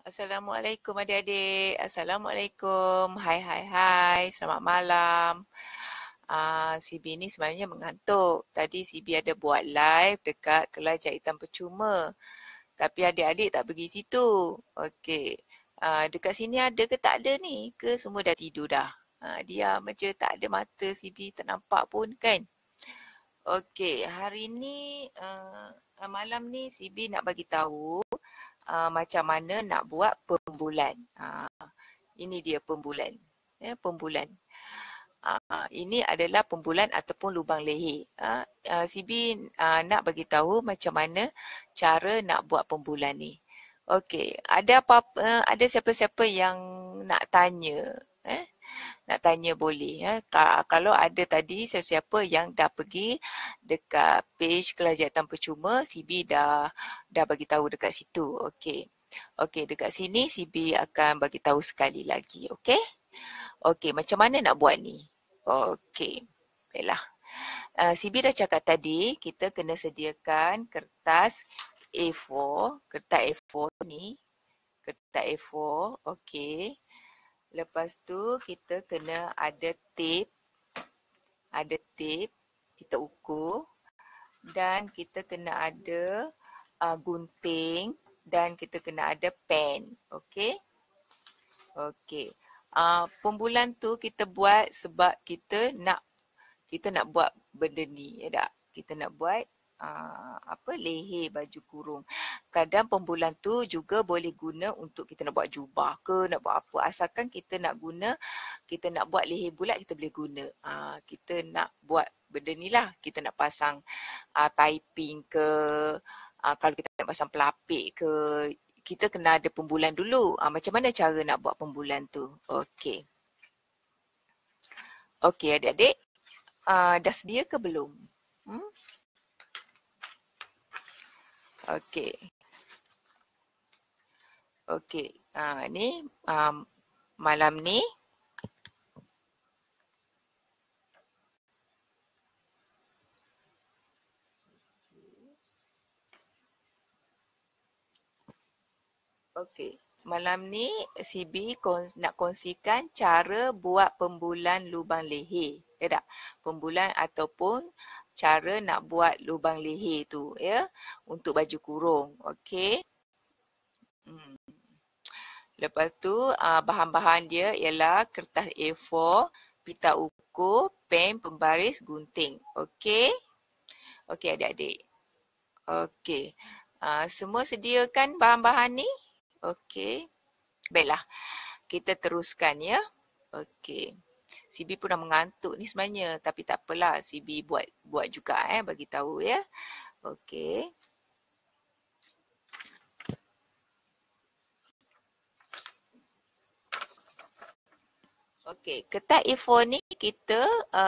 Assalamualaikum adik-adik. Assalamualaikum. Hai hai hai. Selamat malam. Si B ni sebenarnya mengantuk. Tadi si B ada buat live dekat Kelai Jahitan Percuma. Tapi adik-adik tak pergi situ. Okey. Dekat sini ada ke tak ada ni? Ke semua dah tidur dah? Diam je, tak ada mata si B, tak nampak pun kan? Okey, hari ni malam ni si B nak bagi tahu macam mana nak buat pembulan. Ini dia pembulan. Pembulan. Ini adalah pembulan ataupun lubang leher. CB nak bagi tahu macam mana cara nak buat pembulan ni. Okey, ada siapa-siapa yang nak tanya? Nak tanya boleh. Kalau ada tadi sesiapa yang dah pergi dekat page Kelajatan Percuma, CB dah bagi tahu dekat situ. Okey. Okey, dekat sini CB akan bagi tahu sekali lagi. Okey? Okey, macam mana nak buat ni? Okey. Baiklah. CB dah cakap tadi, kita kena sediakan kertas A4. Kertas A4 ni. Kertas A4. Okey. Lepas tu kita kena ada tape. Ada tape. Kita ukur. Dan kita kena ada gunting. Dan kita kena ada pen. Okey? Okey. Pembulan tu kita buat sebab kita nak buat benda ni, ya tak? Kita nak buat leher baju kurung. Kadang pembulan tu juga boleh guna untuk kita nak buat jubah ke, nak buat apa. Asalkan kita nak buat leher bulat, kita boleh guna. Kita nak buat benda ni lah. Kita nak pasang typing ke, kalau kita nak pasang pelapik ke, kita kena ada pembulan dulu. Macam mana cara nak buat pembulan tu? Okey. Okey adik-adik. Dah sedia ke belum? Okey. Okey. Ni malam ni okey. Malam ni CB nak kongsikan cara buat pembulan lubang leher. Ya tak? Pembulan ataupun cara nak buat lubang leher tu, ya, untuk baju kurung. Okey. Lepas tu bahan-bahan dia ialah kertas A4, pita ukur, pen, pembaris, gunting. Okey? Okey adik-adik. Okey. Semua sediakan bahan-bahan ni? Okey. Baiklah. Kita teruskan ya. Okey. CB pun dah mengantuk ni sebenarnya, tapi tak apalah, CB buat juga bagi tahu ya. Okey. Okey, kertas A4 ni kita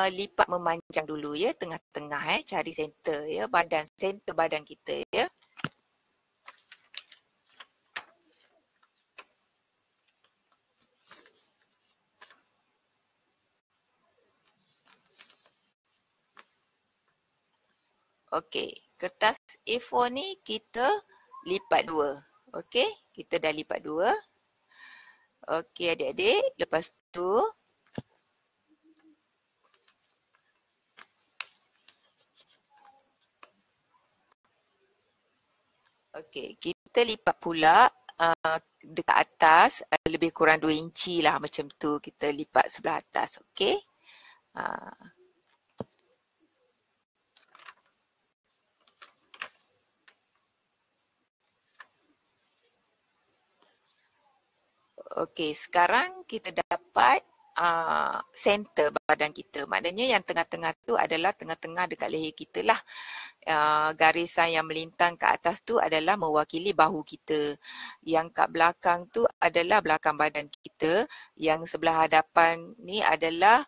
lipat memanjang dulu ya, tengah-tengah cari center ya, center badan kita ya. Okey, kertas A4 ni kita lipat dua. Okey, kita dah lipat dua. Okey adik-adik, lepas tu okey, kita lipat pula dekat atas lebih kurang 2 inci lah macam tu, kita lipat sebelah atas. Okey. Okey, sekarang kita dapat center badan kita. Maknanya yang tengah-tengah tu adalah tengah-tengah dekat leher kita lah. Garisan yang melintang ke atas tu adalah mewakili bahu kita. Yang kat belakang tu adalah belakang badan kita. Yang sebelah hadapan ni adalah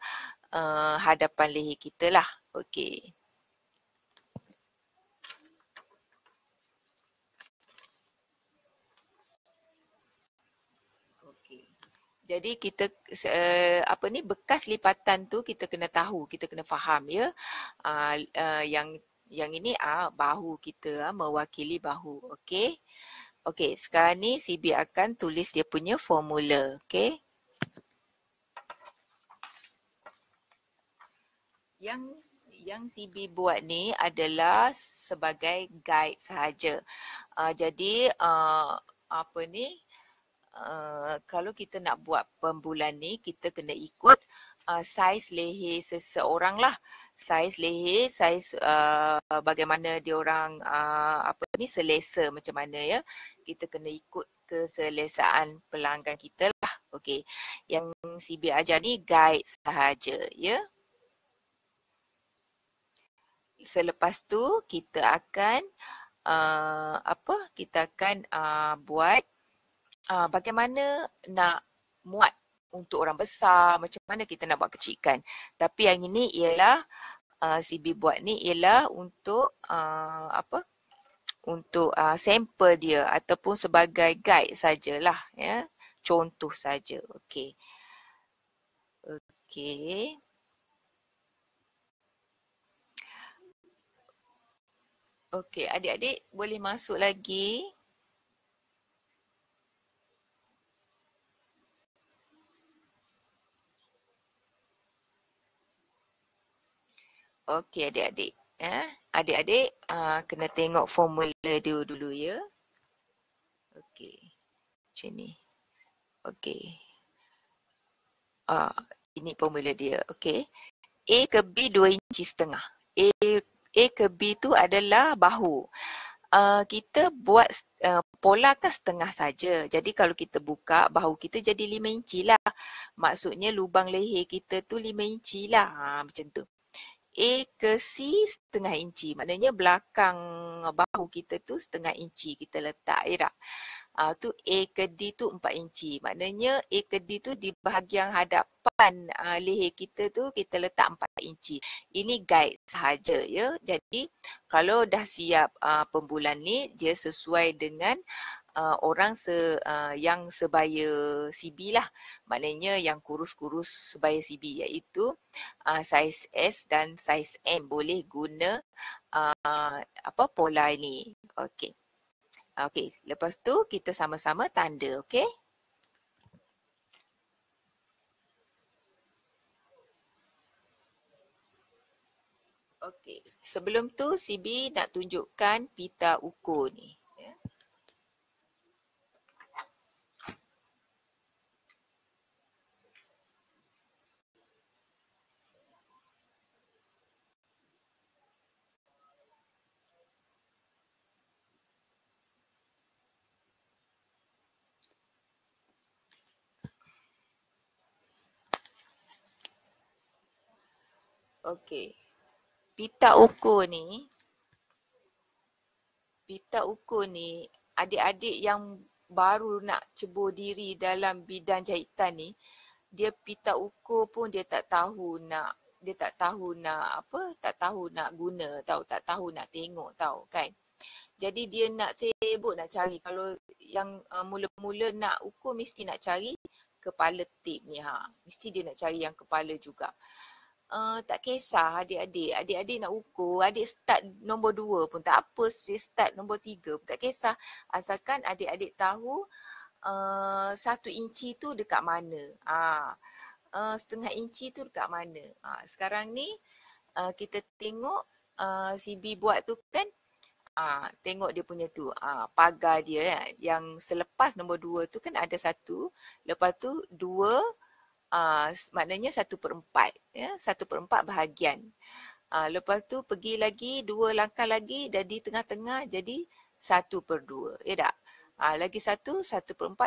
hadapan leher kita lah. Okey. Jadi kita bekas lipatan tu kita kena tahu, kita kena faham ya. Yang ini bahu kita, mewakili bahu. Okey. Okey, sekarang ni CB akan tulis dia punya formula. Okey. Yang CB buat ni adalah sebagai guide sahaja. Jadi apa ni, kalau kita nak buat pembulan ni, kita kena ikut saiz leher seseorang lah. Saiz leher, saiz bagaimana dia orang apa ni, selesa macam mana ya. Kita kena ikut keselesaan pelanggan kita lah. Okey. Yang CB ajar ni guide sahaja ya. Selepas tu kita akan apa? Kita akan buat bagaimana nak muat untuk orang besar, macam mana kita nak buat kecilkan. Tapi yang ini ialah CB buat ni ialah untuk apa? Untuk sampel dia ataupun sebagai guide sajalah ya. Contoh saja. Okey. Okey. Okey, adik-adik boleh masuk lagi. Okey adik-adik. Adik-adik kena tengok formula dia dulu ya. Okey. Macam ni. Okey. Ini formula dia. Okey. A ke B 2,5 inci. A ke B tu adalah bahu. Kita buat pola kan setengah saja. Jadi kalau kita buka, bahu kita jadi 5 inci lah. Maksudnya lubang leher kita tu 5 inci lah. Macam tu. A ke C setengah inci. Maknanya belakang bahu kita tu setengah inci kita letak. Ya tak? Tu A ke D tu 4 inci. Maknanya A ke D tu di bahagian hadapan leher kita tu kita letak 4 inci. Ini guide sahaja ya. Jadi kalau dah siap pembulan ni, dia sesuai dengan orang yang sebaya CB lah. Maknanya yang kurus-kurus sebaya CB, iaitu saiz S dan saiz M. Boleh guna apa pola ini. Okey. Okey, lepas tu kita sama-sama tanda, okey? Okey, sebelum tu CB nak tunjukkan pita ukur ni. Ya. Okey, pita ukur ni adik-adik yang baru nak cebur diri dalam bidang jahitan ni, dia pita ukur pun dia tak tahu nak apa, tak tahu nak guna tahu, tak tahu nak tengok tahu kan. Jadi dia nak sibuk nak cari. Kalau yang mula-mula nak ukur mesti nak cari kepala tip ni mesti dia nak cari yang kepala juga. Tak kisah adik-adik nak ukur, adik start nombor 2 pun tak apa, start nombor 3 pun tak kisah. Asalkan adik-adik tahu 1 inci tu dekat mana. Setengah inci tu dekat mana. Sekarang ni kita tengok CB buat tu kan. Tengok dia punya tu. Pagar dia yang selepas nombor 2 tu kan ada 1. Lepas tu 2. Maknanya 1/4 ya, 1/4 bahagian. Lepas tu pergi lagi 2 langkah lagi, jadi tengah-tengah jadi 1/2 ya tak? Lagi 1/4,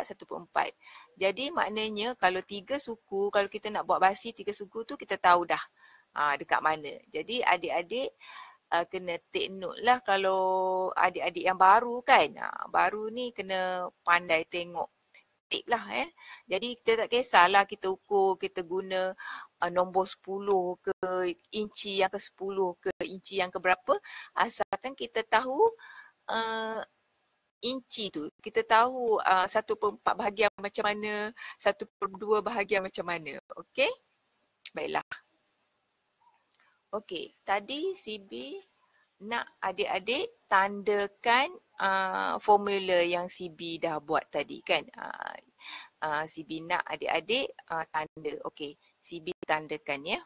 1/4. Jadi maknanya kalau 3 suku, kalau kita nak buat basi 3 suku tu kita tahu dah dekat mana. Jadi adik-adik kena take note lah kalau adik-adik yang baru kan. Baru ni kena pandai tengok tip lah Jadi kita tak kisahlah kita ukur, kita guna nombor 10 ke inci yang ke 10 ke inci yang ke berapa, asalkan kita tahu inci tu, kita tahu 1/4 bahagian macam mana, 1/2 bahagian macam mana. Okey? Baiklah. Okey, tadi CB nak adik-adik tandakan formula yang CB dah buat tadi kan. CB nak adik-adik tanda. Okey, CB tandakan ya.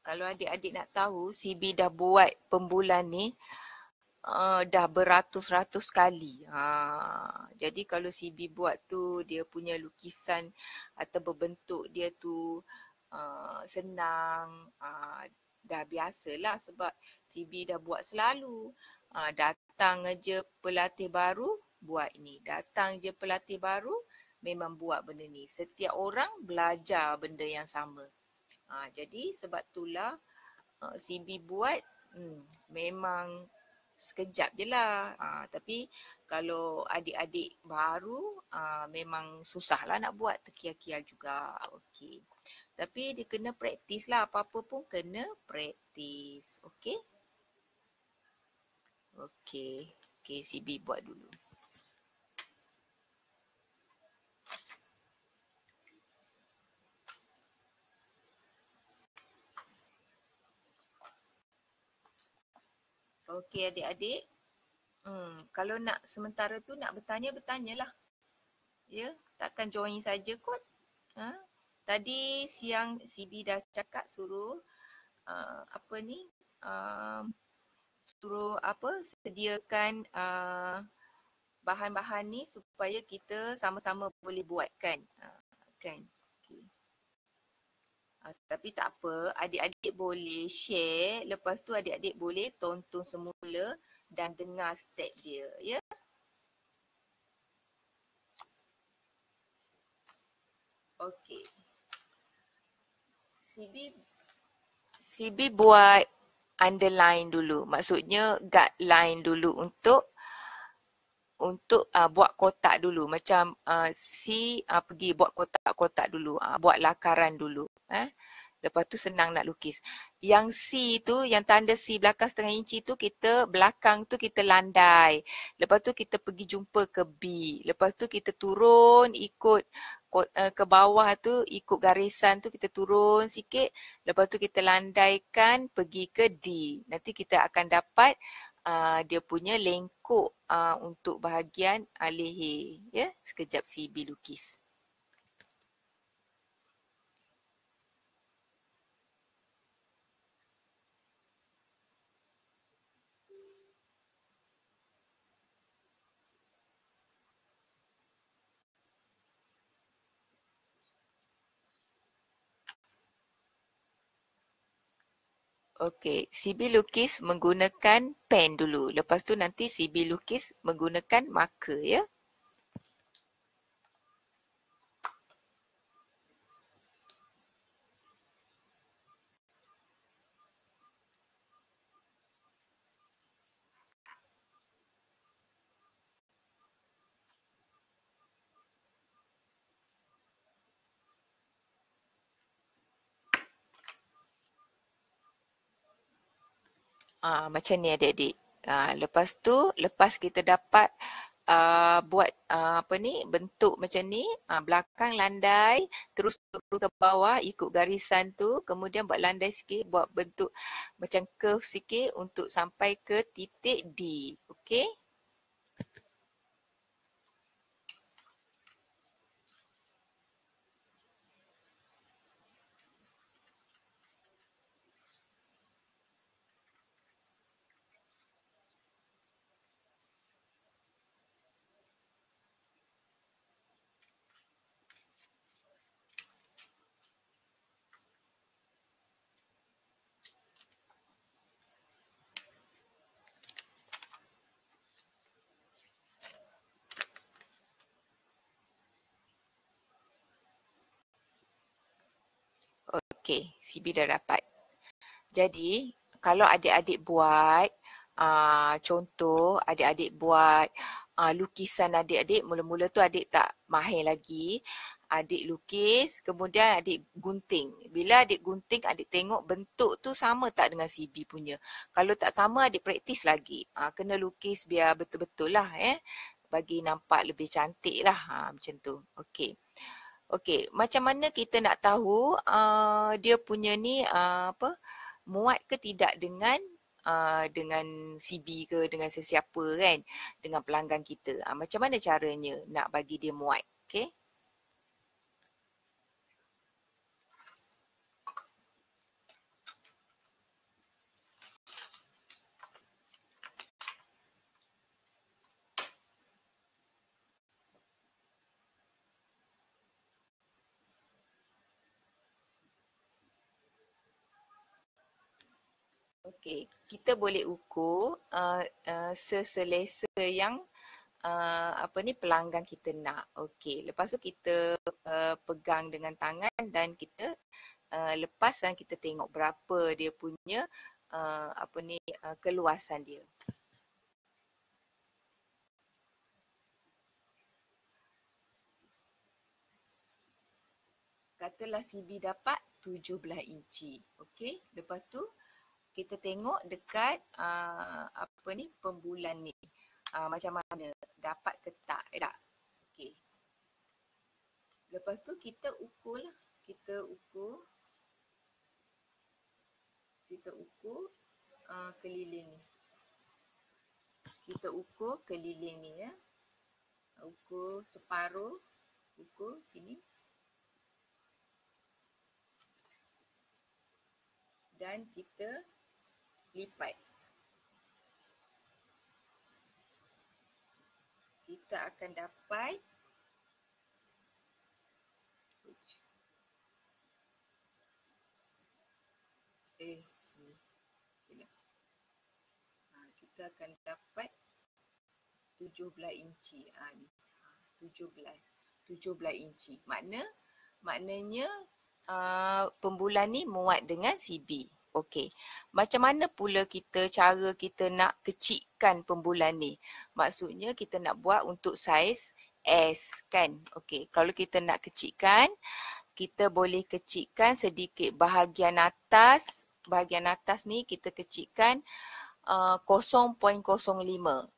Kalau adik-adik nak tahu, CB dah buat pembulan ni dah beratus-ratus kali. Jadi kalau CB buat tu, dia punya lukisan atau berbentuk dia tu senang. Dah biasalah sebab CB dah buat selalu. Datang je pelatih baru, buat ni. Datang je pelatih baru, memang buat benda ni. Setiap orang belajar benda yang sama. Jadi sebab itulah CB buat memang sekejap je lah. Tapi kalau adik-adik baru memang susah lah nak buat, terkial-kial juga. Okey. Tapi dia kena praktis lah. Apa-apa pun kena praktis. Okey? Okey. Okey, CB buat dulu. Okey adik-adik. Kalau nak sementara tu nak bertanya, bertanyalah. Ya, takkan join saja kot. Tadi siang CB dah cakap suruh apa ni? Suruh apa? Sediakan bahan-bahan ni supaya kita sama-sama boleh buat kan? Kan? Okay. Tapi tak apa, adik-adik boleh share. Lepas tu adik-adik boleh tonton semula dan dengar step dia. Ya? Okey. CB buat underline dulu. Maksudnya guideline dulu untuk buat kotak dulu. Macam C pergi buat kotak-kotak dulu. Buat lakaran dulu. Lepas tu senang nak lukis. Yang C tu, yang tanda C belakang setengah inci tu, kita belakang tu kita landai. Lepas tu kita pergi jumpa ke B. Lepas tu kita turun ikut ke bawah tu, ikut garisan tu kita turun sikit. Lepas tu kita landaikan pergi ke D. Nanti kita akan dapat dia punya lengkuk untuk bahagian leher. Ya, sekejap CB lukis. Okey, CB lukis menggunakan pen dulu. Lepas tu nanti CB lukis menggunakan marker ya. Macam ni adik-adik. Lepas kita dapat buat apa ni, bentuk macam ni, belakang landai, terus turun ke bawah ikut garisan tu, kemudian buat landai sikit, buat bentuk macam curve sikit untuk sampai ke titik D. Okey? Okey, CB dah dapat. Jadi, kalau adik-adik buat, contoh adik-adik buat lukisan adik-adik, mula-mula tu adik tak mahir lagi. Adik lukis, kemudian adik gunting. Bila adik gunting, adik tengok bentuk tu sama tak dengan CB punya. Kalau tak sama, adik praktis lagi. Kena lukis biar betul-betul lah. Bagi nampak lebih cantik lah. Macam tu. Okey. Okey, macam mana kita nak tahu dia punya ni apa muat ke tidak dengan CB ke dengan sesiapa kan, dengan pelanggan kita. Macam mana caranya nak bagi dia muat? Okey. Okey, kita boleh ukur seselesa yang apa ni pelanggan kita nak. Okey, lepas tu kita pegang dengan tangan dan kita lepas dan kita tengok berapa dia punya apa ni keluasan dia. Katalah CB dapat 17 inci. Okey, lepas tu kita tengok dekat apa ni pembulan ni. Macam mana dapat ke tak, tak? Okey. Lepas tu kita ukur lah. Kita ukur keliling ni. Kita ukur keliling ni ya. Ukur separuh. Ukur sini. Dan kita lipat. Kita akan dapat sini. Kita akan dapat 17 inci. Ni. 17 inci. Maknanya pembulan ni muat dengan CB. Okey. Macam mana pula cara kita nak kecikkan pembulan ni? Maksudnya kita nak buat untuk saiz S kan. Okey. Kalau kita nak kecikkan, kita boleh kecikkan sedikit bahagian atas. Bahagian atas ni kita kecikkan 0.05.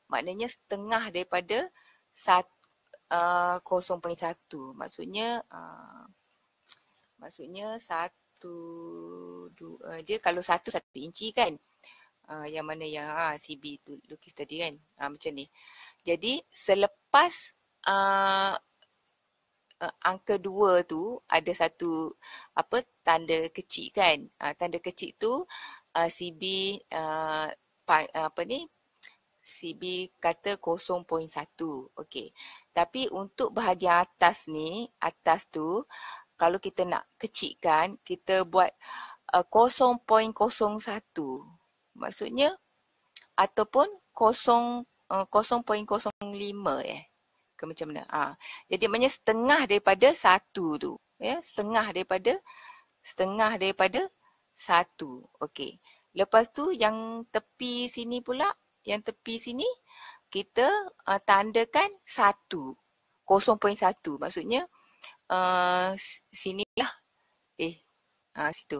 Maknanya setengah daripada 0.1. Maksudnya dia kalau satu inci kan. Yang mana yang CB tu lukis tadi kan. Macam ni. Jadi selepas angka 2 tu ada satu tanda kecil kan. Tanda kecil tu CB apa ni CB kata 0.1. Okey. Tapi untuk bahagian atas ni, atas tu kalau kita nak kecikkan, kita buat 0.01. Maksudnya ataupun 0.05 ke macam mana? Jadi maknanya setengah daripada 1 tu, ya, setengah daripada 1. Okey. Lepas tu yang tepi sini pula, kita tandakan 1. 0.1 maksudnya sinilah situ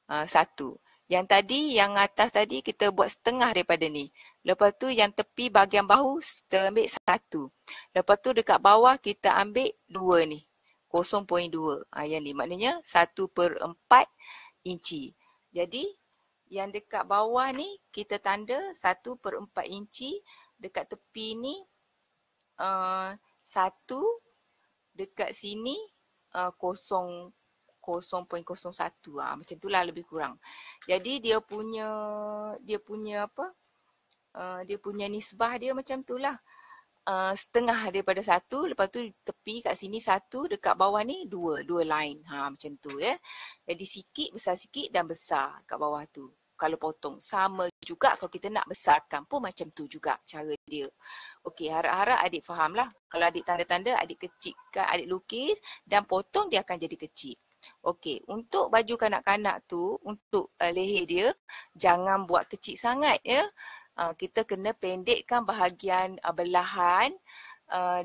1. Yang tadi, yang atas tadi kita buat setengah daripada ni. Lepas tu yang tepi bahagian bahu kita ambil 1. Lepas tu dekat bawah kita ambil 2 ni. 0.2. Yang ni maknanya 1/4 inci. Jadi yang dekat bawah ni kita tanda 1/4 inci. Dekat tepi ni 1. Dekat sini 0.01. Macam itulah lebih kurang. Jadi dia punya nisbah dia macam itulah. Setengah daripada 1, lepas tu tepi kat sini 1, dekat bawah ni 2 line. Macam tu ya. Jadi sikit, besar sikit dan besar kat bawah tu. Kalau potong sama juga kalau kita nak besarkan pun macam tu juga cara dia. Okey, harap-harap adik fahamlah. Kalau adik tanda-tanda, adik kecilkan, adik lukis dan potong dia akan jadi kecil. Okey, untuk baju kanak-kanak tu, untuk leher dia, jangan buat kecil sangat ya. Kita kena pendekkan bahagian belahan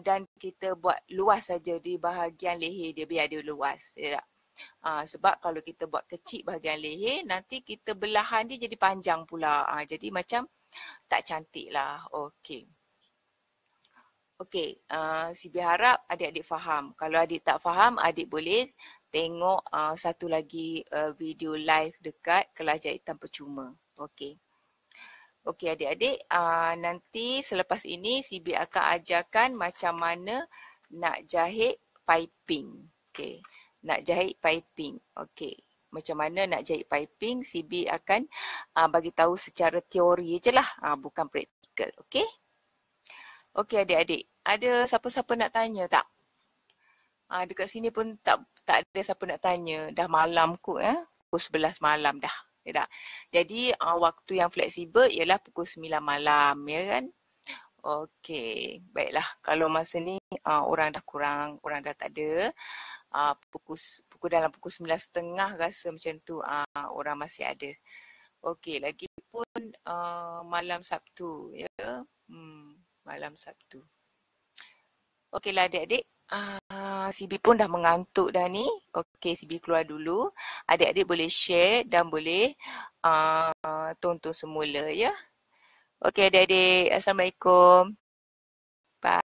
dan kita buat luas saja di bahagian leher dia biar dia luas. Ya tak? Sebab kalau kita buat kecil bahagian leher, nanti kita belahan dia jadi panjang pula. Jadi macam tak cantik lah. Okey. Okey, Sibi harap adik-adik faham. Kalau adik tak faham, adik boleh tengok satu lagi video live dekat Kelas Jahitan Percuma. Okey. Okey adik-adik, nanti selepas ini Sibi akan ajarkan macam mana nak jahit piping. Okey, nak jahit piping. Okey, macam mana nak jahit piping, Sibi akan bagi tahu secara teori je lah, bukan praktikal. Okey? Okey adik-adik, ada siapa-siapa nak tanya tak? Dekat sini pun tak ada siapa nak tanya. Dah malam kot pukul 11 malam dah. Ya tak? Jadi waktu yang fleksibel ialah pukul 9 malam, ya kan? Okey, baiklah. Kalau masa ni orang dah kurang, orang dah tak ada, dalam pukul 9.30 rasa macam tu orang masih ada. Okey, lagipun malam Sabtu, ya. Malam Sabtu. Okeylah adik-adik. Sibi pun dah mengantuk dah ni. Okey, Sibi keluar dulu. Adik-adik boleh share dan boleh tonton semula ya. Okey adik-adik. Assalamualaikum. Bye.